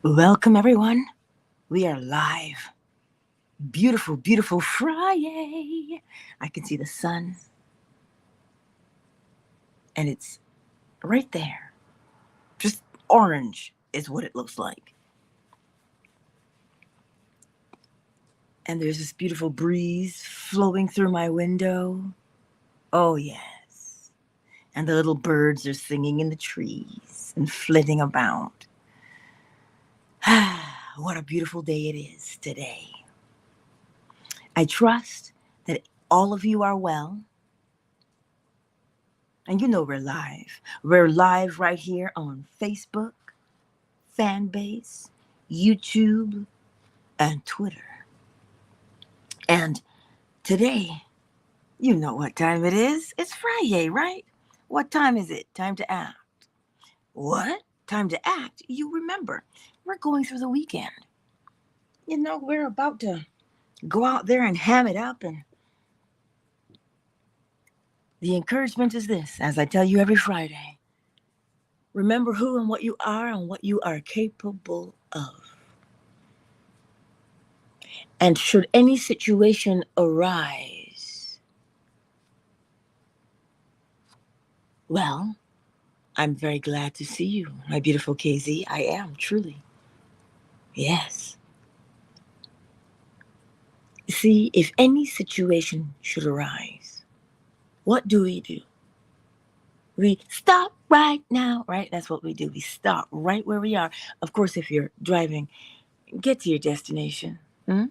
Welcome, everyone. We are live. Beautiful, beautiful Friday. I can see the sun, and it's right there. Just orange is what it looks like. And there's this beautiful breeze flowing through my window. Oh, yes. And the little birds are singing in the trees and flitting about. What a beautiful day it is today. I trust that all of you are well. And you know we're live. We're live right here on Facebook, Fanbase, YouTube, and Twitter. And today, you know what time it is. It's Friday, right? What time is it? Time to act. What? Time to act? You remember, we're going through the weekend. You know, we're about to go out there and ham it up. And the encouragement is this, as I tell you every Friday. Remember who and what you are and what you are capable of. And should any situation arise, well, I'm very glad to see you, my beautiful KZ. I am, truly. Yes. See, if any situation should arise, what do? We stop right now, right? That's what we do. We stop right where we are. Of course, if you're driving, get to your destination, and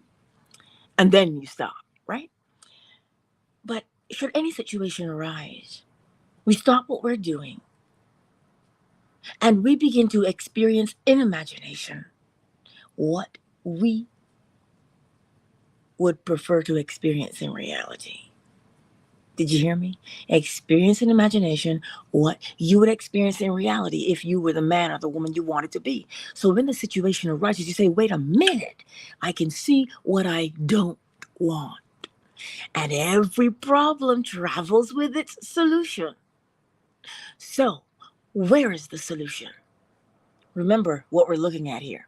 then you stop, right? But should any situation arise, we stop what we're doing and we begin to experience in imagination what we would prefer to experience in reality. Did you hear me? Experience in imagination what you would experience in reality if you were the man or the woman you wanted to be. So when the situation arises, you say, wait a minute, I can see what I don't want. And every problem travels with its solution. So, where is the solution? Remember what we're looking at here.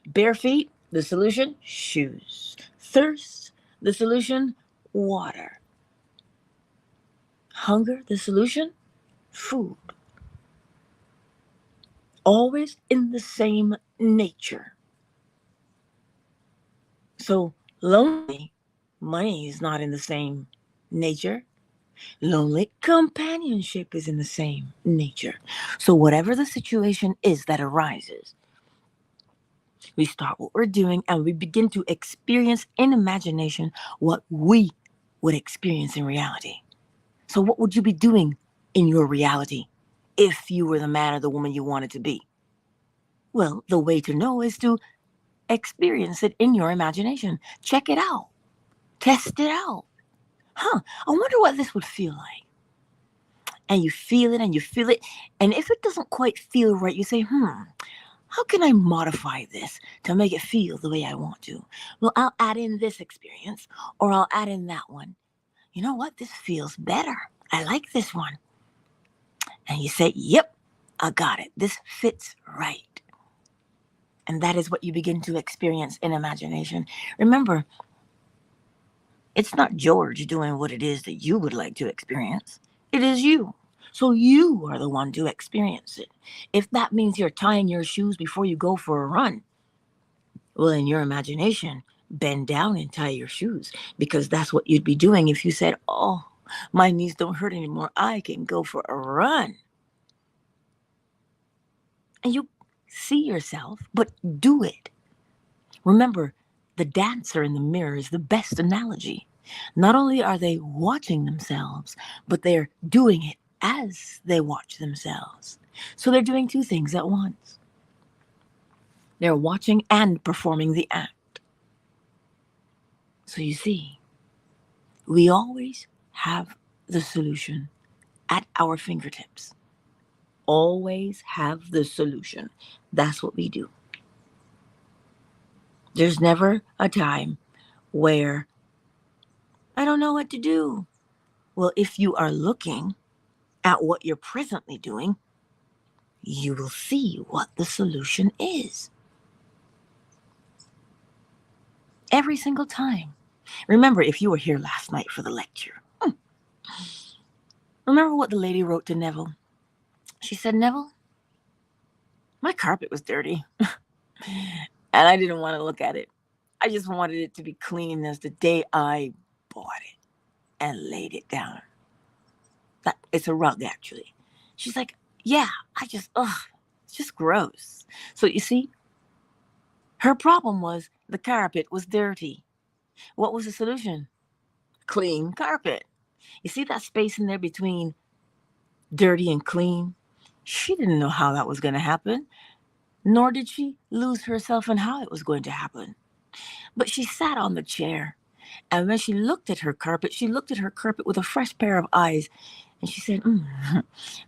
Bare feet, the solution, shoes. Thirst, the solution, water. Hunger, the solution, food. Always in the same nature. So, lonely, money is not in the same nature. Lonely companionship is in the same nature. So, whatever the situation is that arises, we start what we're doing and we begin to experience in imagination what we would experience in reality. So, what would you be doing in your reality if you were the man or the woman you wanted to be? Well, the way to know is to experience it in your imagination. Check it out, test it out. I wonder what this would feel like. And you feel it and you feel it. And if it doesn't quite feel right, you say, how can I modify this to make it feel the way I want to? Well, I'll add in this experience or I'll add in that one. You know what? This feels better. I like this one. And you say, yep, I got it. This fits right. And that is what you begin to experience in imagination. Remember, it's not George doing what it is that you would like to experience. It is you. So you are the one to experience it. If that means you're tying your shoes before you go for a run, well, in your imagination, bend down and tie your shoes because that's what you'd be doing if you said, oh, my knees don't hurt anymore. I can go for a run. And you see yourself, but do it. Remember, the dancer in the mirror is the best analogy. Not only are they watching themselves, but they're doing it as they watch themselves. So they're doing two things at once. They're watching and performing the act. So you see, we always have the solution at our fingertips. Always have the solution. That's what we do. There's never a time where I don't know what to do. Well, if you are looking at what you're presently doing, you will see what the solution is. Every single time. Remember, if you were here last night for the lecture, remember what the lady wrote to Neville? She said, Neville, my carpet was dirty and I didn't want to look at it. I just wanted it to be clean as the day I bought it and laid it down. It's a rug, actually. She's like, yeah, it's just gross. So you see, her problem was the carpet was dirty. What was the solution? Clean carpet. You see that space in there between dirty and clean? She didn't know how that was going to happen, nor did she lose herself in how it was going to happen. But she sat on the chair, and when she looked at her carpet, she looked at her carpet with a fresh pair of eyes, and she said,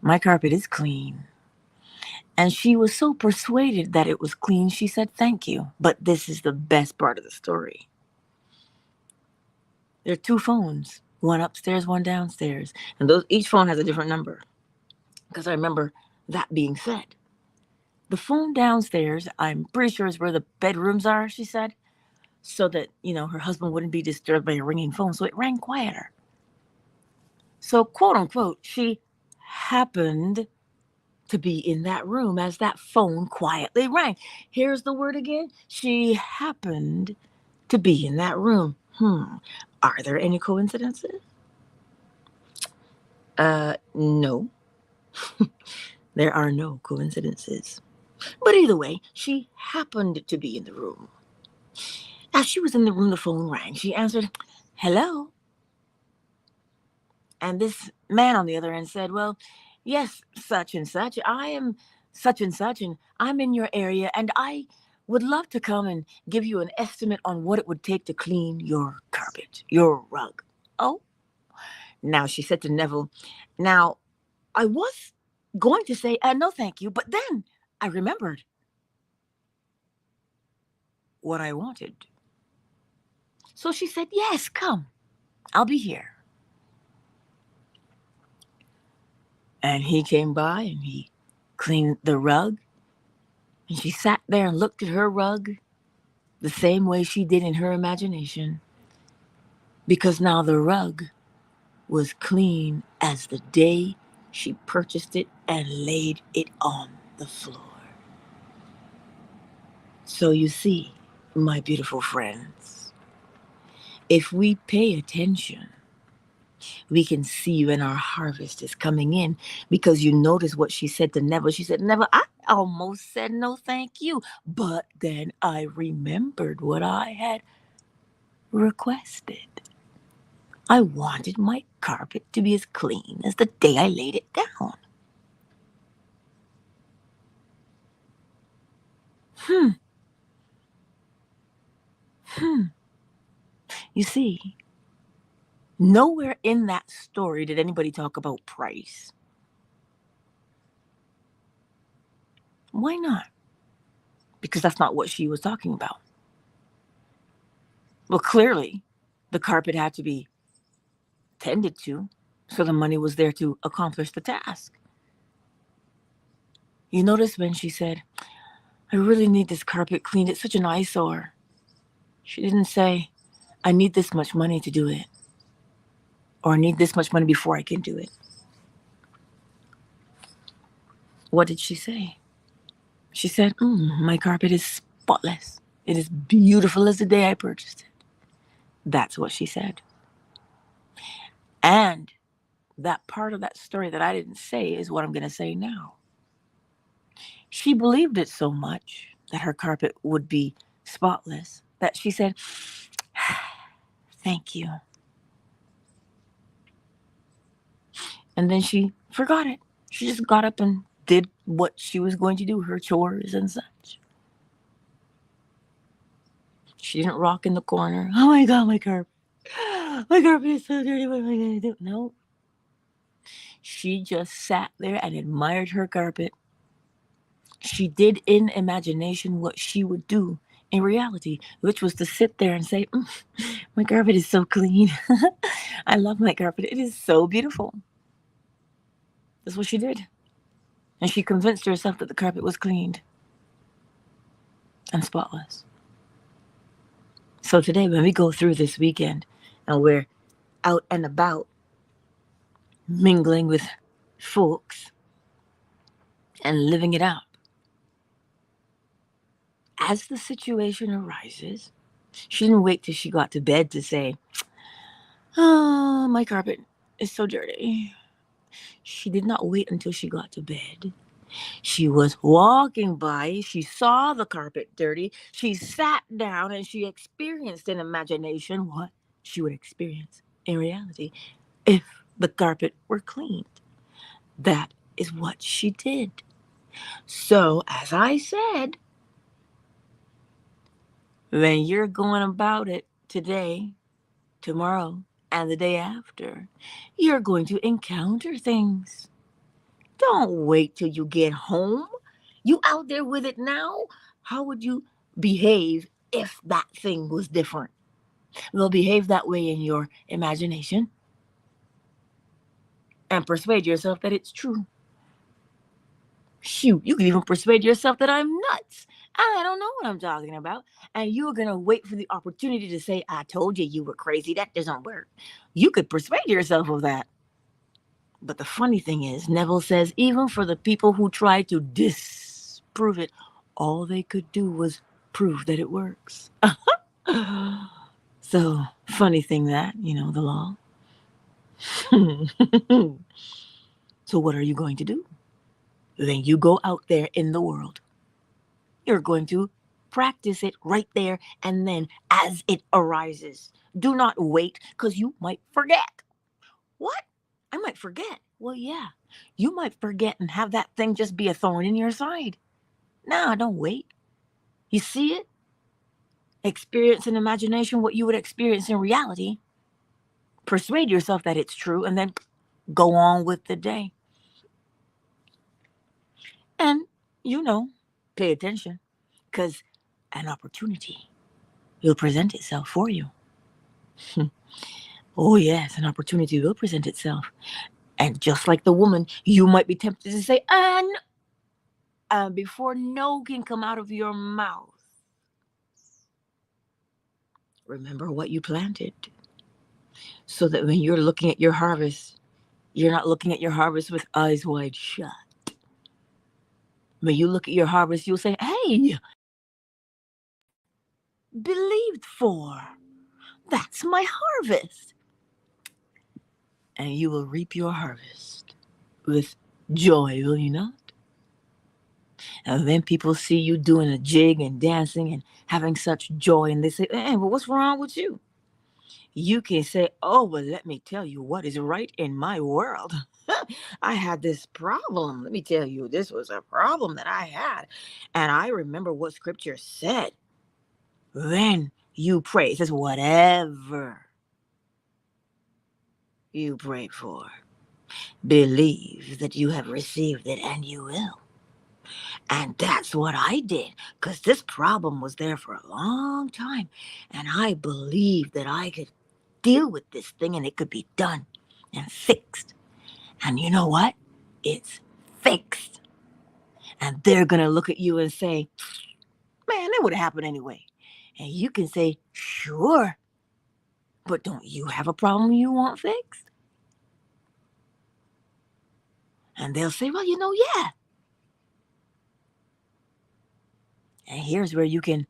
my carpet is clean. And she was so persuaded that it was clean, she said, thank you. But this is the best part of the story. There are two phones, one upstairs, one downstairs. And each phone has a different number. Because I remember that being said. The phone downstairs, I'm pretty sure is where the bedrooms are, she said. So that, her husband wouldn't be disturbed by a ringing phone. So it rang quieter. So, quote unquote, she happened to be in that room as that phone quietly rang. Here's the word again. She happened to be in that room. Are there any coincidences? No. There are no coincidences. But either way, she happened to be in the room. As she was in the room, the phone rang. She answered, hello. And this man on the other end said, well, yes, such and such. I am such and such, and I'm in your area, and I would love to come and give you an estimate on what it would take to clean your carpet, your rug. Oh, now she said to Neville, now, I was going to say, no, thank you, but then I remembered what I wanted. So she said, yes, come, I'll be here. And he came by and he cleaned the rug. And she sat there and looked at her rug the same way she did in her imagination. Because now the rug was clean as the day she purchased it and laid it on the floor. So you see, my beautiful friends, if we pay attention, we can see when our harvest is coming in. Because you notice what she said to Neville. She said, Neville, I almost said no thank you, but then I remembered what I had requested. I wanted my carpet to be as clean as the day I laid it down. You see, nowhere in that story did anybody talk about price. Why not? Because that's not what she was talking about. Well, clearly, the carpet had to be tended to, so the money was there to accomplish the task. You notice when she said, I really need this carpet cleaned. It's such an eyesore. She didn't say, I need this much money to do it. Or I need this much money before I can do it. What did she say? She said, my carpet is spotless. It is beautiful as the day I purchased it. That's what she said. And that part of that story that I didn't say is what I'm going to say now. She believed it so much that her carpet would be spotless that she said, thank you. And then she forgot it. She just got up and did what she was going to do, her chores and such. She didn't rock in the corner. Oh my God, my carpet. My carpet is so dirty. What am I going to do? No. She just sat there and admired her carpet. She did in imagination what she would do in reality, which was to sit there and say, my carpet is so clean. I love my carpet. It is so beautiful. That's what she did. And she convinced herself that the carpet was cleaned and spotless. So today, when we go through this weekend and we're out and about mingling with folks and living it up, as the situation arises, she didn't wait till she got to bed to say, "Oh, my carpet is so dirty." She did not wait until she got to bed. She was walking by, she saw the carpet dirty, she sat down and she experienced in imagination what she would experience in reality if the carpet were cleaned. That is what she did. So, as I said, when you're going about it today, tomorrow, and the day after, you're going to encounter things. Don't wait till you get home. You out there with it now? How would you behave if that thing was different? Well, behave that way in your imagination and persuade yourself that it's true. Shoot, you can even persuade yourself that I'm nuts. I don't know what I'm talking about. And you're going to wait for the opportunity to say, "I told you you were crazy. That doesn't work." You could persuade yourself of that. But the funny thing is, Neville says, even for the people who try to disprove it, all they could do was prove that it works. So, funny thing that, the law. So, what are you going to do? Then you go out there in the world. You're going to practice it right there and then as it arises. Do not wait because you might forget. What? I might forget. Well, yeah, you might forget and have that thing just be a thorn in your side. Nah, don't wait. You see it? Experience in imagination what you would experience in reality. Persuade yourself that it's true and then go on with the day. And, pay attention because an opportunity will present itself for you. Oh, yes, an opportunity will present itself. And just like the woman, you might be tempted to say, and before no can come out of your mouth, remember what you planted. So that when you're looking at your harvest, you're not looking at your harvest with eyes wide shut. When you look at your harvest, you'll say, "Hey, believed for. That's my harvest." And you will reap your harvest with joy, will you not? And then people see you doing a jig and dancing and having such joy, and they say, "Hey, well, what's wrong with you?" You can say, "Oh, well, let me tell you what is right in my world. I had this problem. Let me tell you, this was a problem that I had. And I remember what scripture said. Then you pray." It says, whatever you pray for, believe that you have received it and you will. And that's what I did, because this problem was there for a long time. And I believed that I could deal with this thing and it could be done and fixed. And you know what? It's fixed. And they're going to look at you and say, "Man, that would have happened anyway." And you can say, "Sure, but don't you have a problem you want fixed?" And they'll say, "Well, yeah." And here's where you can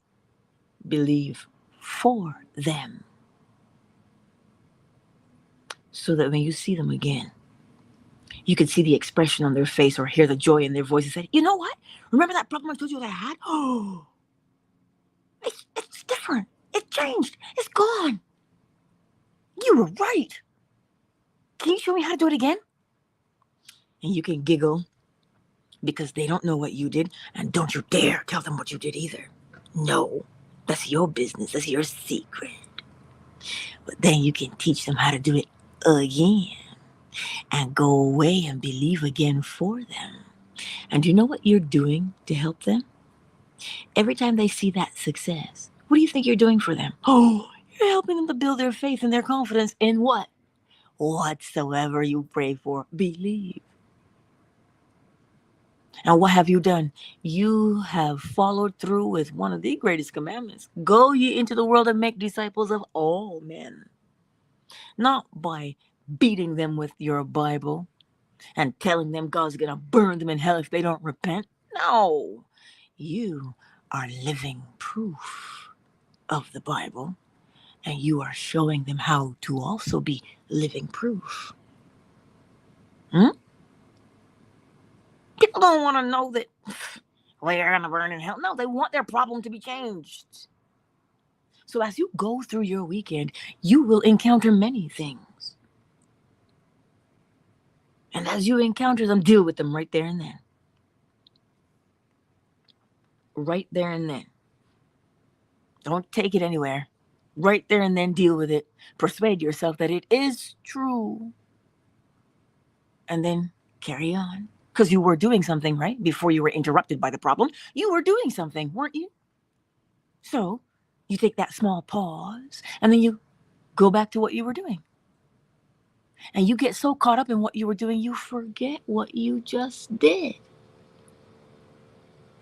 believe for them. So that when you see them again, you can see the expression on their face or hear the joy in their voice and say, "You know what? Remember that problem I told you that I had? Oh, it's different. It changed. It's gone. You were right. Can you show me how to do it again?" And you can giggle because they don't know what you did. And don't you dare tell them what you did either. No, that's your business. That's your secret. But then you can teach them how to do it again and go away and believe again for them. And do you know what you're doing to help them? Every time they see that success, what do you think you're doing for them? Oh, you're helping them to build their faith and their confidence in what? Whatsoever you pray for, believe. And what have you done? You have followed through with one of the greatest commandments. Go ye into the world and make disciples of all men. Not by beating them with your Bible and telling them God's going to burn them in hell if they don't repent. No. You are living proof of the Bible, and you are showing them how to also be living proof. People don't want to know that we're going to burn in hell. No, they want their problem to be changed. So as you go through your weekend, you will encounter many things. And as you encounter them, deal with them right there and then. Right there and then. Don't take it anywhere. Right there and then deal with it. Persuade yourself that it is true. And then carry on. Because you were doing something, right? Before you were interrupted by the problem, you were doing something, weren't you? So you take that small pause and then you go back to what you were doing. And you get so caught up in what you were doing, you forget what you just did.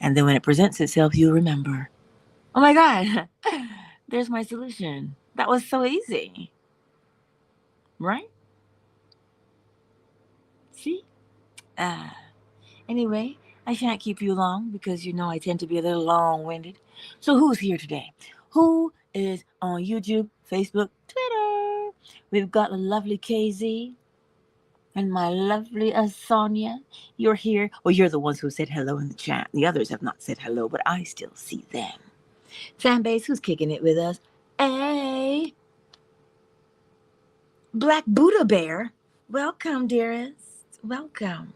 And then when it presents itself, you remember, oh my God, there's my solution. That was so easy. Right? See? Anyway, I shan't keep you long because you know I tend to be a little long-winded. So who's here today? Who is on YouTube, Facebook, Twitter? We've got the lovely KZ and my lovely Sonia. You're here. Well, you're the ones who said hello in the chat. The others have not said hello, but I still see them. Fanbase, who's kicking it with us? Hey, Black Buddha Bear. Welcome, dearest. Welcome.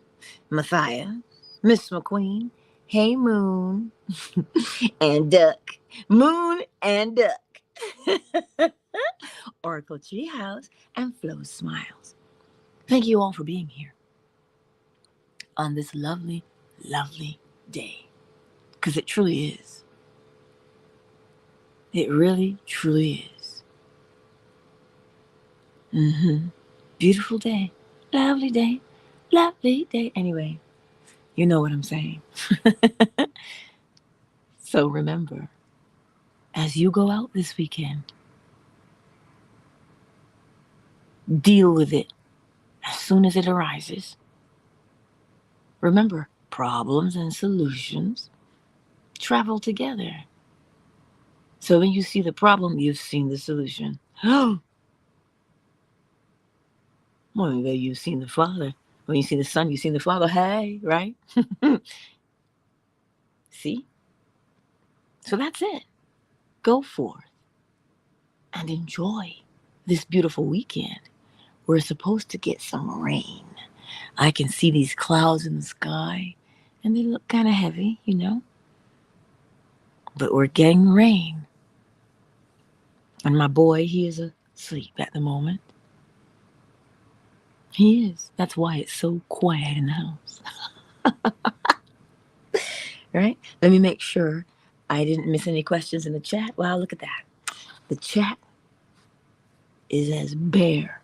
Matthias, Miss McQueen, Hey Moon, and Duck. Moon and Duck. Oracle Treehouse and Flo Smiles. Thank you all for being here on this lovely, lovely day. Because it truly is. It really, truly is. Beautiful day. Lovely day. Lovely day. Anyway, you know what I'm saying. So remember, as you go out this weekend, deal with it as soon as it arises. Remember, problems and solutions travel together. So when you see the problem, you've seen the solution. Oh, well, you've seen the Father. When you see the Son, you've seen the Father. Hey, right? See? So that's it. Go forth and enjoy this beautiful weekend. We're supposed to get some rain. I can see these clouds in the sky, and they look kind of heavy, you know? But we're getting rain. And my boy, he is asleep at the moment. He is. That's why it's so quiet in the house. Right? Let me make sure I didn't miss any questions in the chat. Wow, look at that. The chat is as bare,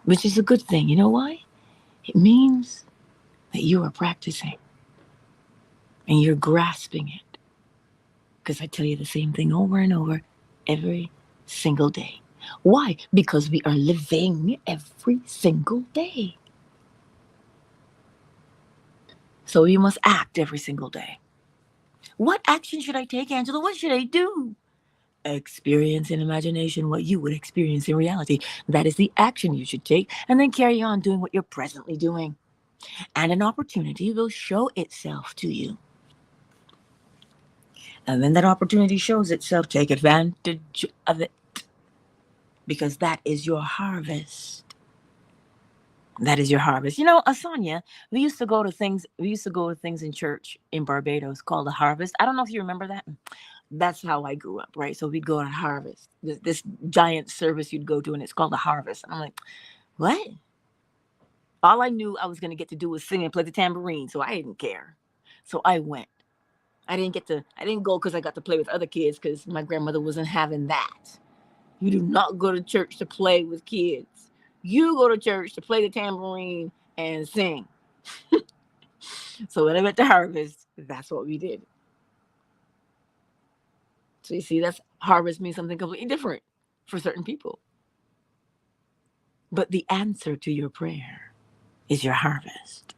which is a good thing. You know why? It means that you are practicing and you're grasping it. Because I tell you the same thing over and over every single day. Why? Because we are living every single day. So you must act every single day. What action should I take, Angela? What should I do? Experience in imagination what you would experience in reality. That is the action you should take, and then carry on doing what you're presently doing. And an opportunity will show itself to you. And when that opportunity shows itself, take advantage of it. Because that is your harvest. That is your harvest. You know, Asanya, we used to go to things in church in Barbados called a harvest. I don't know if you remember that. That's how I grew up, right? So we'd go to harvest. This giant service you'd go to, and it's called a harvest. And I'm like, what? All I knew I was going to get to do was sing and play the tambourine, so I didn't care. So I went. I didn't go because I got to play with other kids because my grandmother wasn't having that. You do not go to church to play with kids. You go to church to play the tambourine and sing. So when I went to harvest, that's what we did. So you see, that's harvest means something completely different for certain people. But the answer to your prayer is your harvest.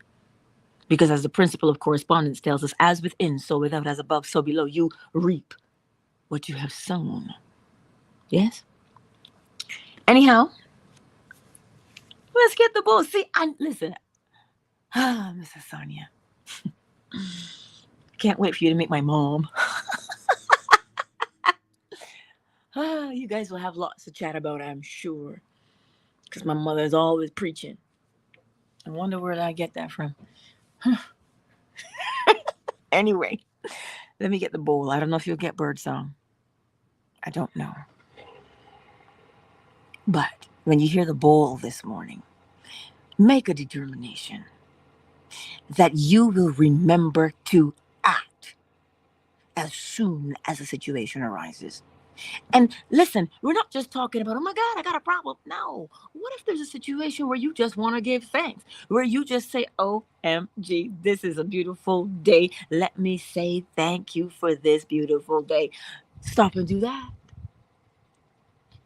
Because as the principle of correspondence tells us, as within, so without, as above, so below, you reap what you have sown. Yes? Anyhow, let's get the ball. See, and listen, Mrs. Sonia, can't wait for you to meet my mom. You guys will have lots to chat about, I'm sure. Because my mother's always preaching. I wonder where I get that from. Anyway, let me get the bowl. I don't know if you'll get birdsong. I don't know. But when you hear the bowl this morning, make a determination that you will remember to act as soon as a situation arises. And listen, we're not just talking about, oh my God, I got a problem. No. What if there's a situation where you just want to give thanks, where you just say, OMG, this is a beautiful day. Let me say thank you for this beautiful day. Stop and do that.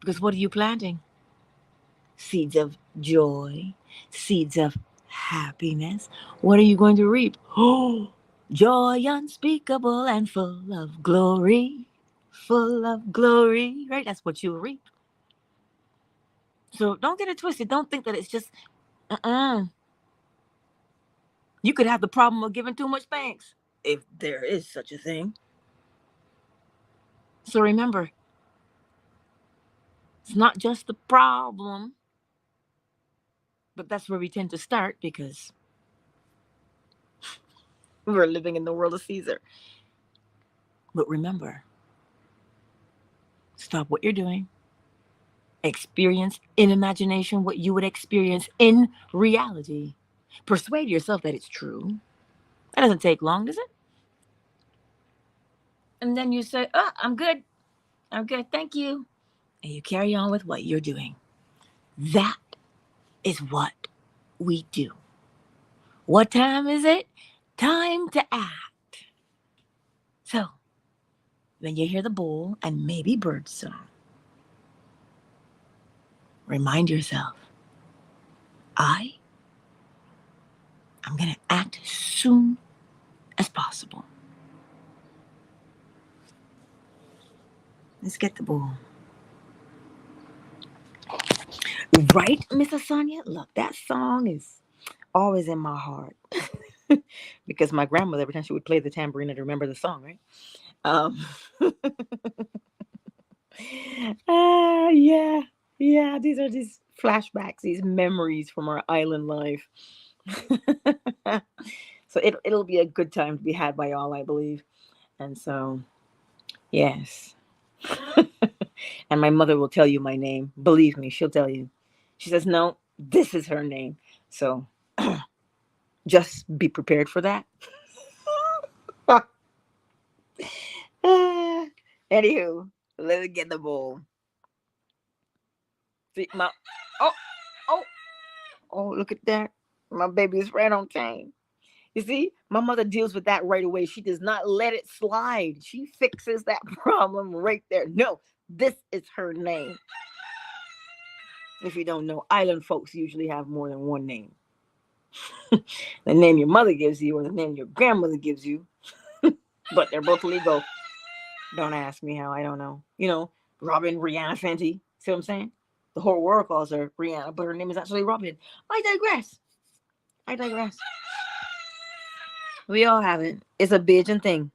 Because what are you planting? Seeds of joy, seeds of happiness. What are you going to reap? Oh, joy unspeakable and full of glory. Full of glory, right? That's what you'll reap. So don't get it twisted. Don't think that it's just, you could have the problem of giving too much thanks, if there is such a thing. So remember, it's not just the problem, but that's where we tend to start because we're living in the world of Caesar. But remember, stop what you're doing. Experience in imagination what you would experience in reality. Persuade yourself that it's true. That doesn't take long, does it? And then you say, oh, I'm good. I'm good. Thank you. And you carry on with what you're doing. That is what we do. What time is it? Time to act. So, when you hear the bull and maybe bird song, remind yourself, I'm going to act as soon as possible. Let's get the bull. Right, Mrs. Sonia? Look, that song is always in my heart. Because my grandmother, every time she would play the tambourine, I'd remember the song, right? Yeah, these are these flashbacks, these memories from our island life. So it'll be a good time to be had by all, I believe. And so, yes. And my mother will tell you my name. Believe me, she'll tell you. She says, no, this is her name. So just be prepared for that. Anywho, let's get the bowl. See, oh, look at that. My baby is right on time. You see, my mother deals with that right away. She does not let it slide. She fixes that problem right there. No, this is her name. If you don't know, island folks usually have more than one name. The name your mother gives you or the name your grandmother gives you. But they're both legal. Don't ask me how, I don't know. You know, Robin, Rihanna, Fenty. See what I'm saying? The whole world calls her Rihanna, but her name is actually Robin. I digress. We all have it. It's a Bajan thing.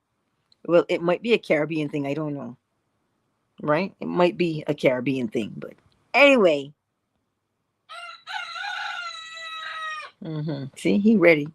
Well, it might be a Caribbean thing. I don't know. Right? It might be a Caribbean thing. But anyway. See, he ready.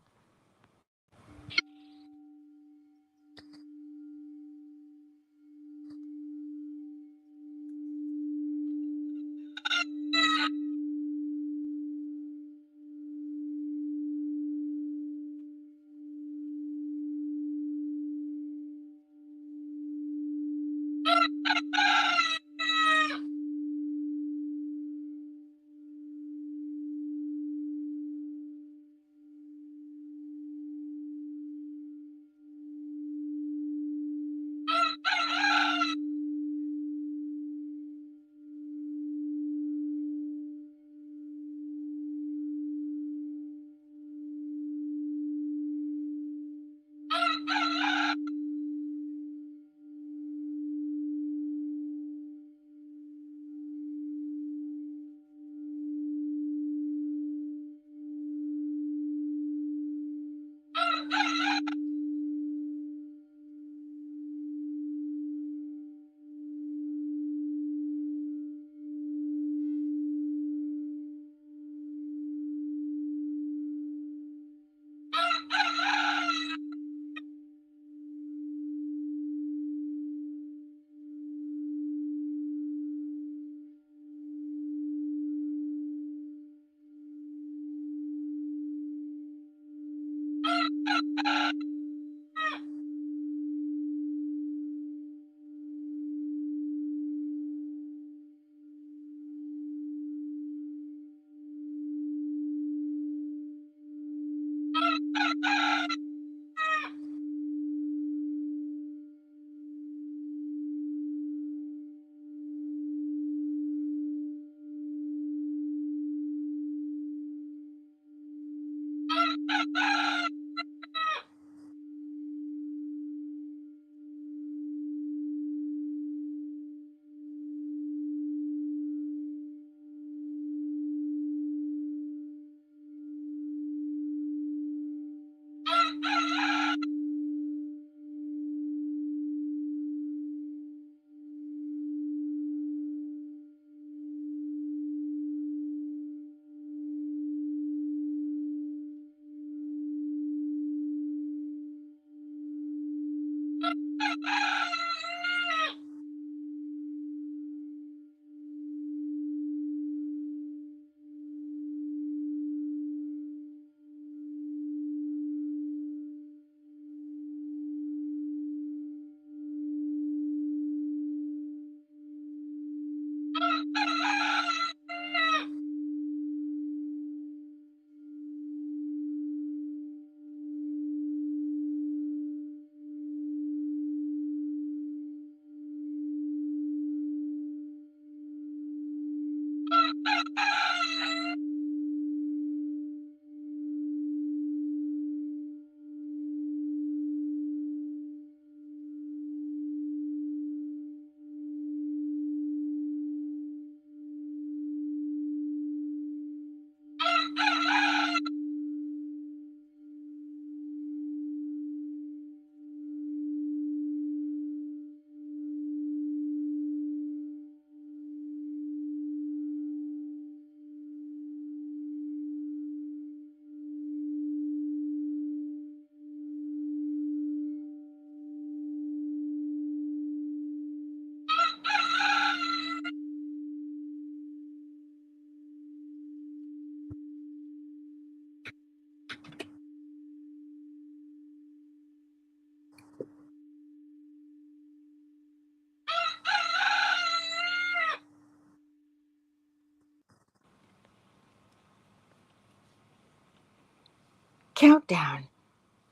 Countdown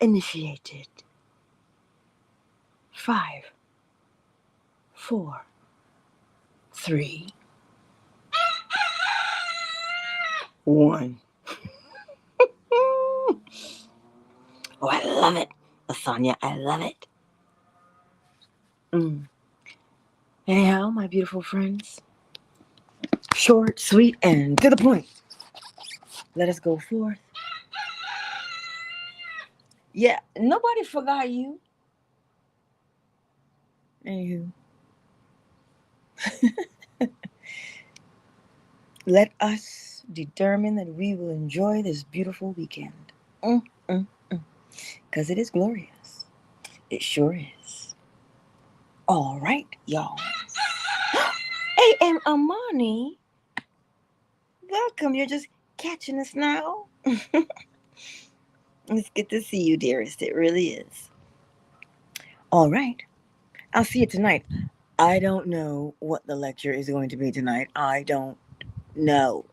initiated. 5, 4, 3, 1. Oh, I love it, Lasagna. I love it. Anyhow, my beautiful friends, short, sweet, and to the point. Let us go forth. Yeah, nobody forgot you. Anywho, let us determine that we will enjoy this beautiful weekend. Because it is glorious. It sure is. All right, y'all. A.M. Amani, welcome. You're just catching us now. It's good to see you, dearest. It really is. All right. I'll see you tonight. I don't know what the lecture is going to be tonight. I don't know.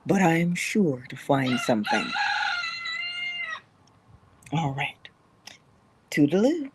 But I'm sure to find something. All right. Toodaloo.